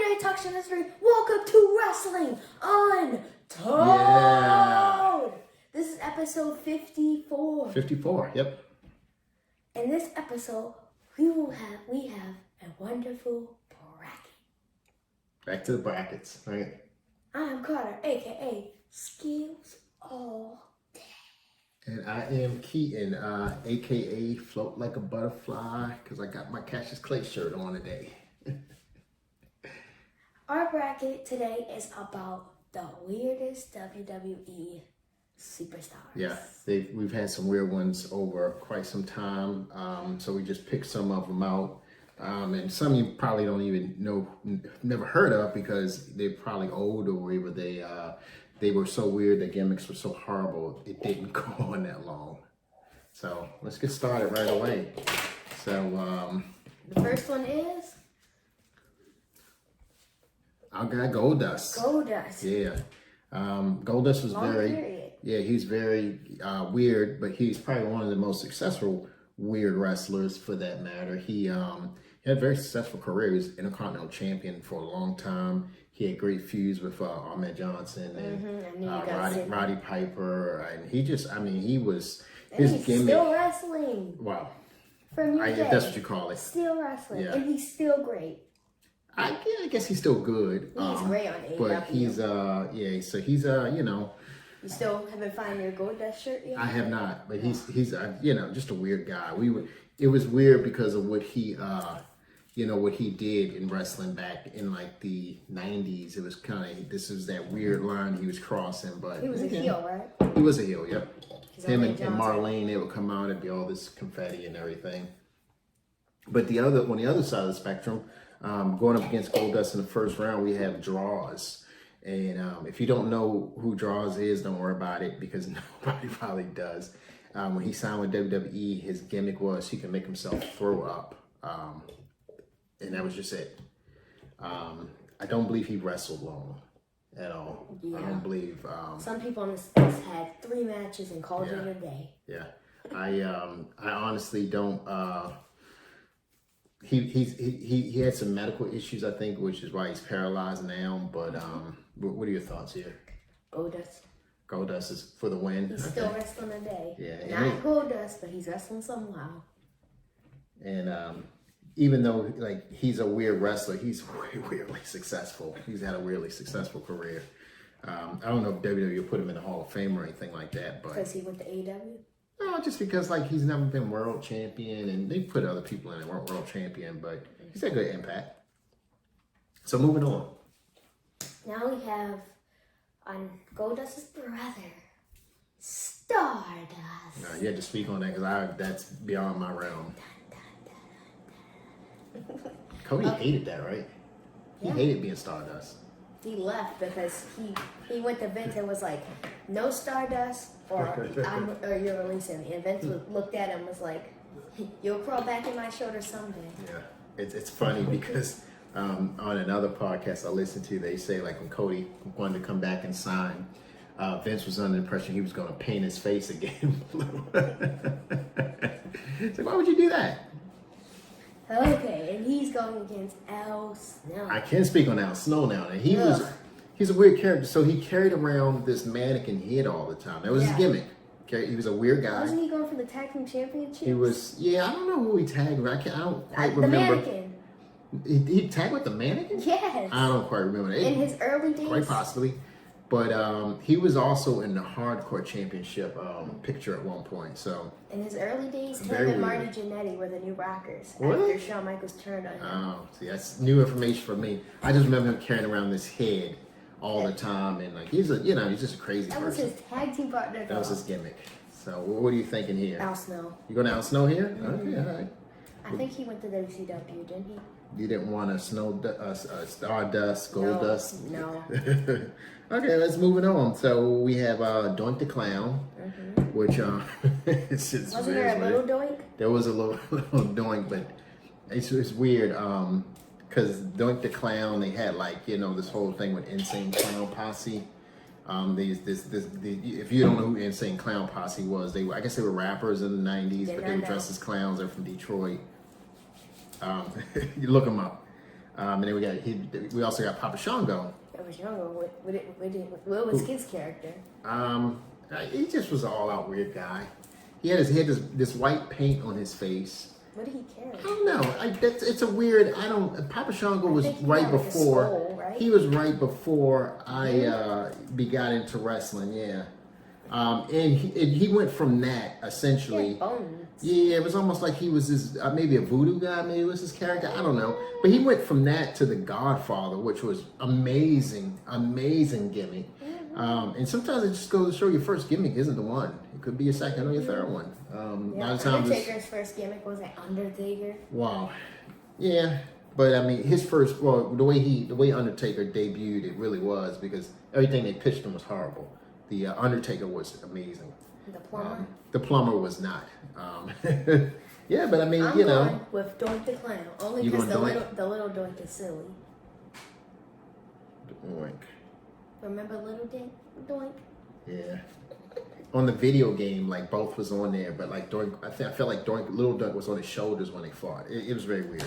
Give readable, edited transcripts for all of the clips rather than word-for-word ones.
everyday talk show history. Welcome to Wrestling Untold. Yeah. This is episode 54. 54, yep. In this episode, we have a wonderful bracket. Back to the brackets, right? I'm Carter, aka Skills All Day. And I am Keaton, aka Float Like a Butterfly, because I got my Cassius Clay shirt on today. Our bracket today is about the weirdest WWE superstars. Yeah, we've had some weird ones over quite some time, so we just picked some of them out. And some you probably don't even know, never heard of, because they're probably old, or either they were so weird, their gimmicks were so horrible, it didn't go on that long. So let's get started right away. So the first one is our guy Goldust. Goldust. Yeah. Goldust was he's very weird, but he's probably one of the most successful weird wrestlers for that matter. He had a very successful career. He was Intercontinental Champion for a long time. He had great feuds with Ahmed Johnson and Roddy Piper, and he was his gimmick. Still wrestling. Wow. From your day. That's what you call it. Still wrestling, yeah. And he's still great. I guess he's still good. He's great on AEW. But he's so he's You still haven't found your Goldust shirt yet? I have not, but he's just a weird guy. It was weird because of what he what he did in wrestling back in like the 90s. It was this was that weird line he was crossing, but he was a heel, right? He was a heel, yep. Him and Marlene, they would come out and be all this confetti and everything. But on the other side of the spectrum, going up against Goldust in the first round, we have Draws. And if you don't know who Draws is, don't worry about it, because nobody probably does. When he signed with WWE, his gimmick was he could make himself throw up. And that was just it. I don't believe he wrestled long at all. Yeah. I don't believe... some people on this list had 3 matches and called it a day. Yeah. I honestly don't... He had some medical issues, I think, which is why he's paralyzed now. But what are your thoughts here? Goldust is for the win. He's still wrestling today. Yeah, not Goldust, but he's wrestling somehow. And even though he's a weird wrestler, he's weirdly successful. He's had a weirdly successful career. I don't know if WWE put him in the Hall of Fame or anything like that, but because he went to AEW. No, just because he's never been world champion, and they put other people in and weren't world champion, but he's had good impact. So moving on. Now we have on Goldust's brother, Stardust. You had to speak on that because that's beyond my realm. Cody hated that, right? He hated being Stardust. He left because he went to Vince and was like, no Stardust or you're releasing me. And Vince looked at him and was like, you'll crawl back in my shoulder someday. Yeah, it's funny because on another podcast I listened to, they say like when Cody wanted to come back and sign, Vince was under the impression he was going to paint his face again. It's like, why would you do that? Okay, and he's going against Al Snow. I can speak on Al Snow now. And he's a weird character. So he carried around this mannequin head all the time. That was his gimmick. He was a weird guy. Wasn't he going for the tag team championship? He was. Yeah, I don't know who he tagged with. I don't quite remember. The mannequin. He tagged with the mannequin? Yes. I don't quite remember. In his early days? Quite possibly. But he was also in the Hardcore Championship picture at one point. So in his early days, him and Marty Jannetty were the new Rockers. Really? After Shawn Michaels turned on him. Oh, see, that's new information for me. I just remember him carrying around this head all the time, and he's just a crazy person. That was his tag team partner. That was his gimmick. So what are you thinking here? Al Snow. You going to Al Snow here? Mm-hmm. Okay, all right. I think he went to WCW, didn't he? You didn't want a Stardust, Goldust? No. Okay, let's move it on. So we have Doink the Clown, which it's just wasn't there a little Doink? There was a little Doink, but it's weird because Doink the Clown, they had this whole thing with Insane Clown Posse. If you don't know who Insane Clown Posse was, I guess they were rappers in the 90s, but they were dressed as clowns. They're from Detroit. You look them up. And then we also got Papa Shango. I was younger. What was his character? He just was an all-out weird guy. He had this white paint on his face. What did he carry? I don't know. It's a weird. Papa Shango was right before. Like a skull, right? He was right before I got into wrestling. Yeah. And he went from that essentially. Bones. Yeah, it was almost like he was this maybe a voodoo guy. Maybe was his character. I don't know. But he went from that to the Godfather, which was amazing gimmick. And sometimes it just goes to show your first gimmick isn't the one. It could be your second or your third one. A lot of times Undertaker's first gimmick was like Undertaker. Wow. Yeah. But I mean, his first, the way Undertaker debuted, it really was because everything they pitched him was horrible. The Undertaker was amazing. The plumber. The plumber was not. Yeah, but I mean, I'm going with Doink the Clown only because the little Doink is silly. Doink. Remember Little Doink? Yeah. On the video game, like both was on there, but like Doink, I felt like Little Doink was on his shoulders when they fought. It was very weird.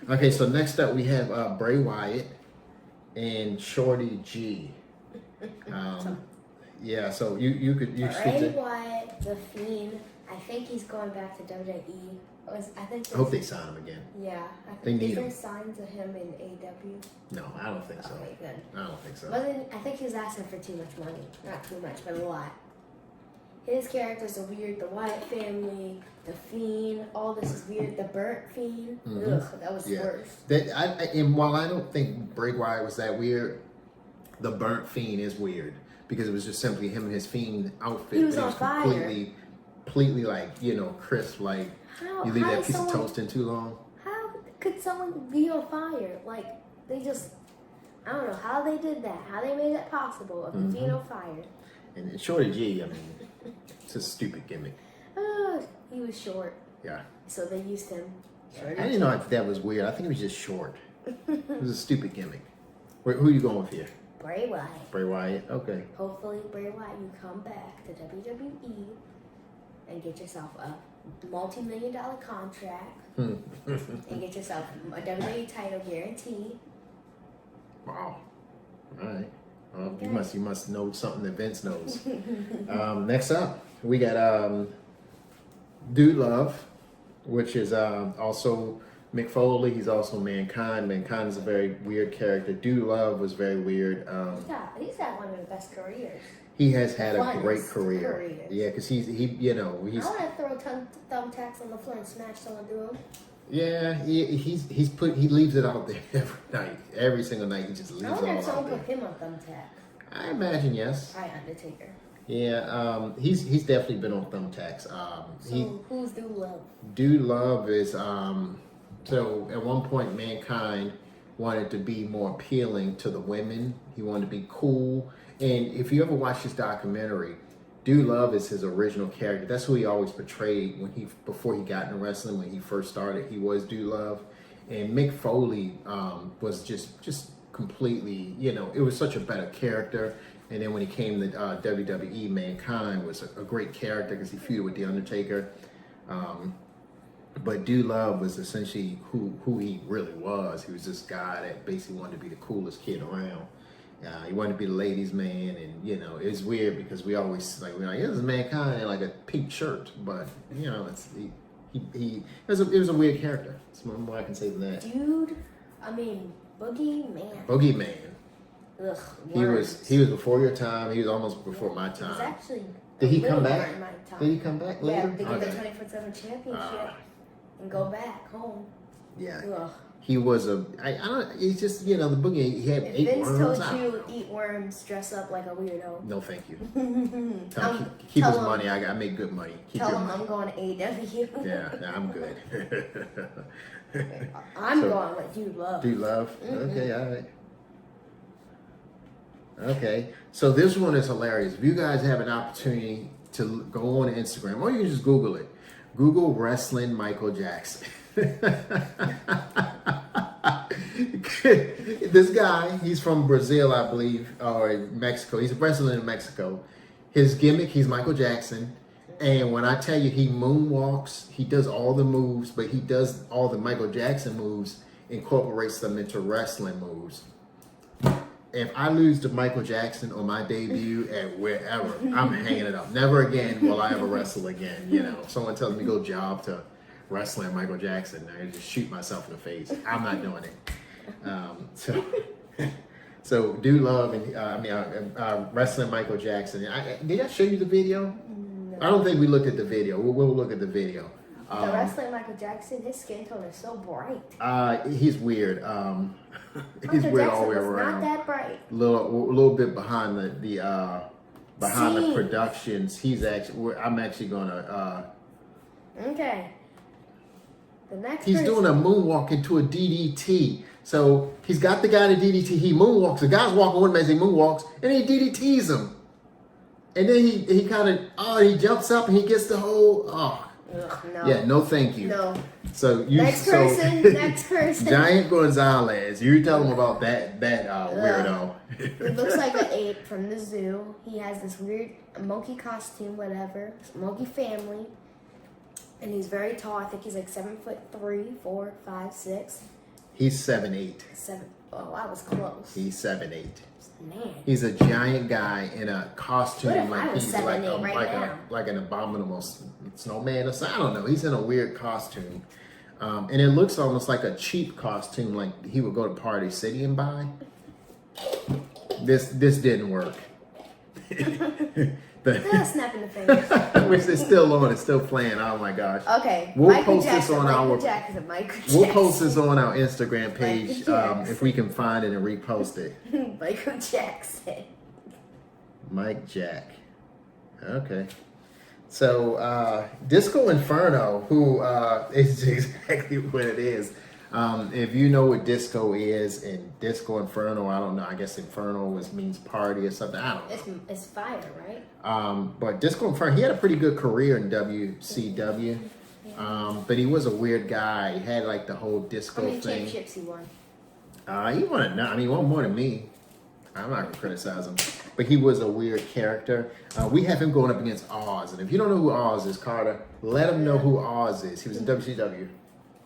Okay, so next up we have Bray Wyatt and Shorty G. Yeah, so you Bray Wyatt, the Fiend. I think he's going back to WWE. I hope they sign him again. Yeah, I They think need there him. signs of him in AW. No, I don't think so. Okay, good. I don't think so. But then I think he's asking for too much money. Not too much, but a lot. His characters are weird. The Wyatt family, the Fiend, all this is weird. The Burnt Fiend. Ugh, that was worse. And while I don't think Bray Wyatt was that weird, the Burnt Fiend is weird because it was just simply him and his Fiend outfit. He was on fire. Completely like, crisp, like you leave that piece of toast in too long. How could someone be on fire? Like, they just, I don't know how they did that, how they made that possible of being on fire. And Shorty G, I mean, it's a stupid gimmick. He was short. Yeah. So they used him. I didn't know if that was weird. I think he was just short. It was a stupid gimmick. Who are you going with here? Bray Wyatt. Bray Wyatt, okay. Hopefully, Bray Wyatt, you come back to WWE and get yourself a multi-million-dollar contract and get yourself a WWE title guarantee. Wow. All right. Well, Okay. you must know something that Vince knows. Next up, we got Dude Love, which is also Mick Foley. He's also Mankind. Mankind is a very weird character. Dude Love was very weird. He's had one of the best careers. He has had a Funnest great career. careers. Yeah, because he's I want to throw thumbtacks on the floor and smash someone through them. yeah, he leaves it out there every night. Every single night he just leaves it I all wonder if out someone there. put him on thumbtacks. I imagine yes. Probably Undertaker. Yeah, he's definitely been on thumbtacks. So who's Dude Love? Dude Love is so at one point Mankind wanted to be more appealing to the women. He wanted to be cool. And if you ever watch his documentary, Dude Love is his original character. That's who he always portrayed before he got into wrestling. When he first started, he was Dude Love. And Mick Foley was just completely, it was such a better character. And then when he came to WWE, Mankind was a great character because he feuded with The Undertaker. But Dude Love was essentially who he really was. He was this guy that basically wanted to be the coolest kid around. He wanted to be the ladies' man, and it's weird because we're like, this is Mankind in like a pink shirt, but it was a weird character. That's more I can say than that. Dude, I mean Boogeyman. Boogeyman. Ugh. He was before your time. He was almost before my It was time. actually. Did he come a little back? during my time. Did he come back Yeah, later? to get Okay. the 24/7 championship and go back home. Yeah. Ugh. He was I don't. He's just the Boogie. He had If 8 Vince worms. told you eat worms, dress up like a weirdo. No, thank you. Tell him, keep his money. I make good money. Keep Tell your him money. I'm going to AEW. Yeah, I'm good. I'm So, going with Dude Love. Dude Love. Okay, all right. Okay, so this one is hilarious. If you guys have an opportunity to go on Instagram, or you can just Google it. Google wrestling Michael Jackson. This guy, he's from Brazil, I believe, or Mexico. He's wrestling in Mexico. His gimmick, he's Michael Jackson. And when I tell you he moonwalks, he does all the moves, but he does all the Michael Jackson moves incorporates them into wrestling moves. If I lose to Michael Jackson on my debut at wherever, I'm hanging it up. Never again will I ever wrestle again. You know, if someone tells me go job to wrestling Michael Jackson, I just shoot myself in the face. I'm not doing it. So do love and wrestling Michael Jackson. Did I show you the video? No. I don't think we looked at the video. We'll look at the video. The wrestling Michael Jackson, his skin tone is so bright. He's weird. He's weird all the way around. Not that bright. Little bit behind the productions. I'm actually gonna. Okay. The next. He's doing a moonwalk into a DDT. So he's got the guy in the DDT. He moonwalks. The guy's walking with him as he moonwalks, and he DDTs him. And then he kind of he jumps up and he gets the whole Ugh, no. Yeah, no thank you. No. So next person. Giant Gonzalez, you tell him about that weirdo. He looks like an ape from the zoo. He has this weird monkey costume, whatever. Monkey family. And he's very tall. I think he's like 7'3", 4, 5, 6. He's 7'8". 7. Oh, I was close. He's 7'8". Man. He's a giant guy in a costume like he's like an abominable snowman or something. I don't know. He's in a weird costume. And it looks almost like a cheap costume, like he would go to Party City and buy. This didn't work. Snap in the face. Which is still on. It's still playing. Oh my gosh. Okay. We'll post this on Michael Instagram page if we can find it and repost it. Michael Jackson. Mike Jack. Okay. So Disco Inferno, who is exactly what it is. If you know what disco is and Disco Inferno, I don't know. I guess Inferno means party or something. I don't know. It's fire, right? But Disco Inferno, he had a pretty good career in WCW. But he was a weird guy. He had like the whole disco thing. How many championships he won? He won more than me. I'm not gonna criticize him, but he was a weird character. We have him going up against Oz, and if you don't know who Oz is, Carter, let him know who Oz is. He was in WCW.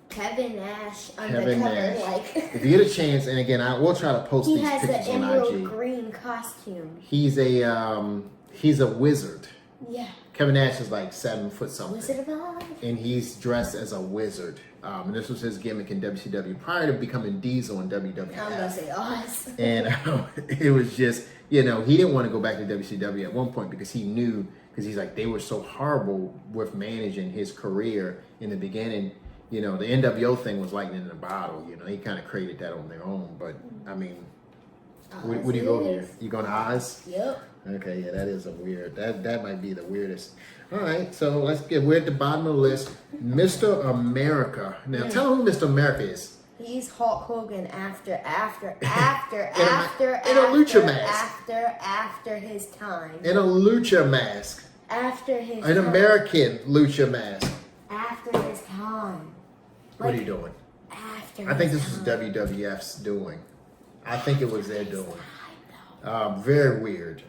Kevin Nash Kevin Nash. like. If you get a chance, and again, we'll try to post these pictures on IG. He has the emerald green costume. He's a wizard. Yeah. Kevin Nash is like 7 foot something. Wizard of Oz. And he's dressed as a wizard. And this was his gimmick in WCW prior to becoming Diesel in WWF. I'm gonna say Oz. And it was just, he didn't want to go back to WCW at one point because he knew, because he's like, they were so horrible with managing his career in the beginning. The NWO thing was lightning in a bottle. He kind of created that on their own. But I mean, what do you go here? You going to Oz? Yep. Okay, yeah, that is a weird. That might be the weirdest. All right, so we're at the bottom of the list. Mr. America. Now, tell them who Mr. America is. He's Hulk Hogan after in a lucha mask. After his time. In a lucha mask. After his An time. American lucha mask. After his time. What are you doing? After I think this was was WWF's doing. I think it was their doing. Very weird.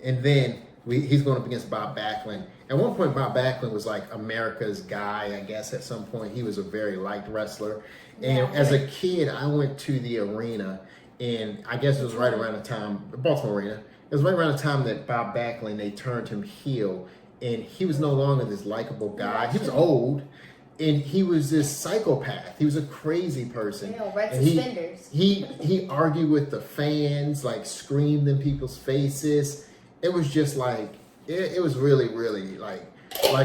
And then he's going up against Bob Backlund. At one point, Bob Backlund was like America's guy, I guess, at some point. He was a very liked wrestler. And as a kid, I went to the arena, and I guess it was right around the time, Baltimore Arena, it was right around the time that Bob Backlund, they turned him heel, and he was no longer this likable guy. He was old, and he was this psychopath. He was a crazy person. Red suspenders. He argued with the fans, like screamed in people's faces. It was just like, it was really, really like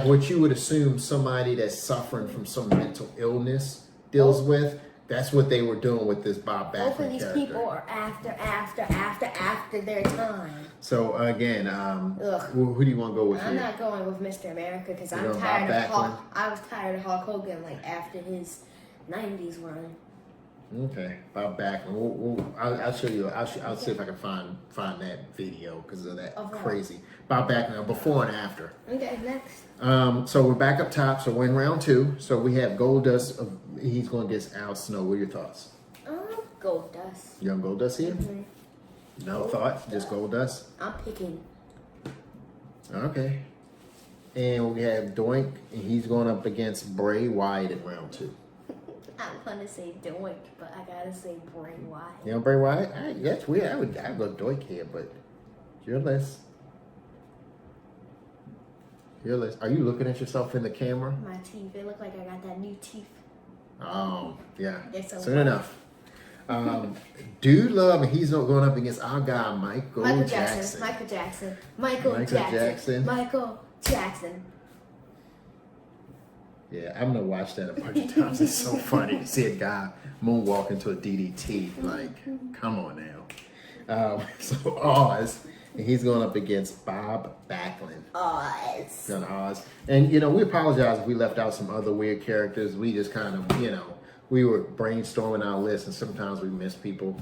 what you would assume somebody that's suffering from some mental illness deals with. That's what they were doing with this Bob Backlund character. Both of these people are after their time. So again, who do you want to go with I'm here? not going with Mr. America because I'm tired of Hulk. I was tired of Hulk Hogan after his 90s run. Okay, Bob Backlund. I'll show you. I'll see if I can find that video because of that crazy Bob Backlund before and after. Okay, next. So we're back up top. So we're in round 2. So we have Goldust. He's going against Al Snow. What are your thoughts? Goldust. You on Goldust here? Mm-hmm. No thoughts, just Goldust. I'm picking. Okay. And we have Doink, and he's going up against Bray Wyatt in round 2. I want to say Doink, but I gotta say Bray Wyatt. You know Bray Wyatt? That's weird. I would go Doink here, but your list. Your list. Are you looking at yourself in the camera? My teeth. They look like I got that new teeth. Oh, yeah. So soon enough. Dude Love, and he's going up against our guy, Michael Jackson. Michael Jackson. Yeah, I'm going to watch that a bunch of times. It's so funny to see a guy moonwalk into a DDT. Like, come on now. So Oz, and he's going up against Bob Backlund. Oz. And, we apologize if we left out some other weird characters. We just kind of, we were brainstorming our list, and sometimes we miss people.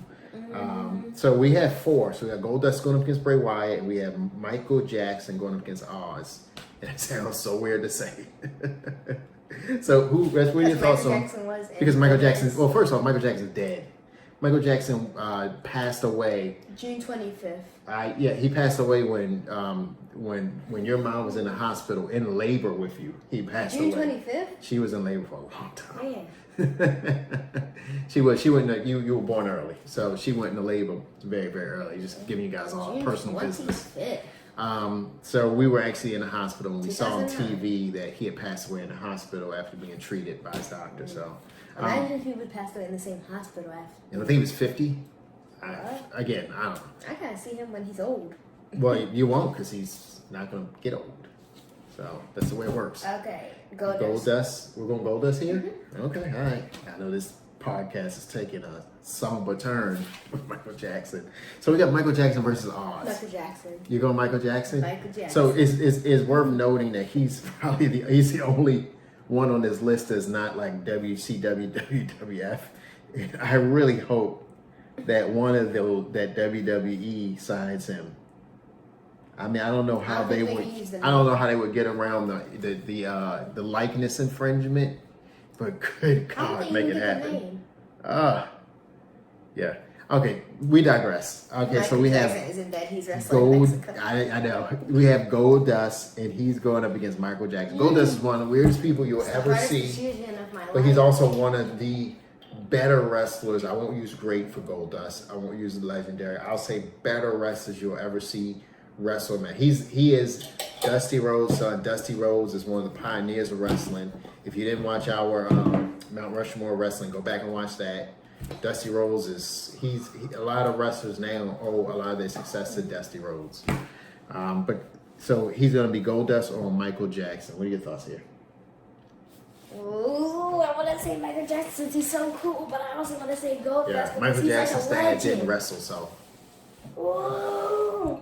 So we have 4. So we have Goldust going up against Bray Wyatt, and we have Michael Jackson going up against Oz. And it sounds so weird to say. So what are your thoughts on? Because Michael Jackson. Well, first of all, Michael Jackson's dead. Michael Jackson passed away June 25th. He passed away when your mom was in the hospital in labor with you. He passed away. June 25th. She was in labor for a long time. Man. She went. You were born early, so she went into labor very, very early. Just giving you guys all personal business. So we were actually in the hospital, and we saw on TV that he had passed away in the hospital after being treated by his doctor. So imagine if he would pass away in the same hospital after. I think he was 50. Again, I don't know. I gotta see him when he's old. Well, you won't, because he's not gonna get old. So that's the way it works. Okay, Goldust. Goldust. We're going Goldust here? Mm-hmm. Okay, all right. I know this podcast is taking a somber turn with Michael Jackson. So we got Michael Jackson versus Oz. Michael Jackson. You going Michael Jackson? Michael Jackson. So it's worth noting that he's probably he's the only one on this list that's not like WCW, WWF. And I really hope that one of those that WWE signs him. I mean, I don't know how they would. I don't know how they would get around the likeness infringement, but good God, make it happen. Yeah. Okay, we digress. Okay, so we have isn't that he's wrestling Mexico? I know. We have Goldust, and he's going up against Michael Jackson. Goldust is one of the weirdest people you'll ever see, but he's also one of the better wrestlers. I won't use great for Goldust. I won't use legendary. I'll say better wrestlers you'll ever see wrestle, man. He is Dusty Rhodes' son. Dusty Rhodes is one of the pioneers of wrestling. If you didn't watch our Mount Rushmore wrestling, go back and watch that. Dusty Rhodes is a lot of wrestlers now owe a lot of their success to Dusty Rhodes. But so he's gonna be Goldust or Michael Jackson. What are your thoughts here? Ooh, I want to say Michael Jackson. He's so cool, but I also want to say Goldust. Yeah, Michael Jackson's dad didn't wrestle, so. Ooh.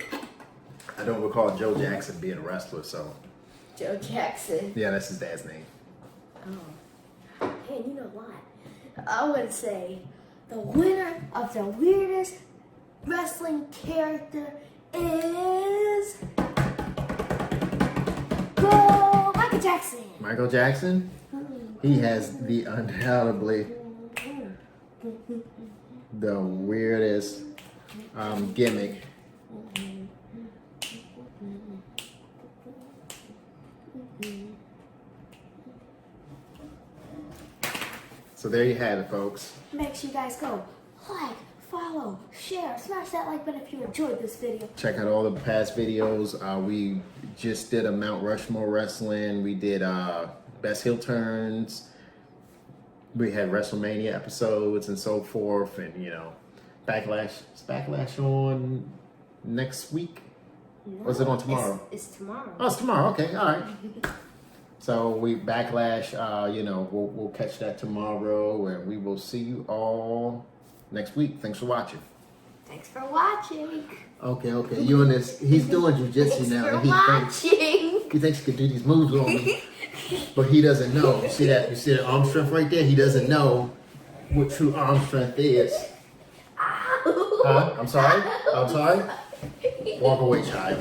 I don't recall Joe Jackson being a wrestler, so. Joe Jackson. Yeah, that's his dad's name. Oh. Hey, you know what? I would say the winner of the weirdest wrestling character is Michael Jackson. Michael Jackson? He has the undoubtedly the weirdest gimmick. So there you have it, folks. Make sure you guys go like, follow, share, smash that like button if you enjoyed this video. Check out all the past videos. We just did a Mount Rushmore wrestling. We did best heel turns. We had WrestleMania episodes and so forth, and Backlash. Is Backlash on next week? No, or is it on tomorrow? It's tomorrow. Oh, it's tomorrow. Okay, all right. So we Backlash. We'll catch that tomorrow, and we will see you all next week. Thanks for watching. Thanks for watching. Okay. You and this. He's doing jujitsu now, and he thinks he can do these moves on me, but he doesn't know. You see that arm strength right there? He doesn't know what true arm strength is. Huh? I'm sorry. Walk away, child.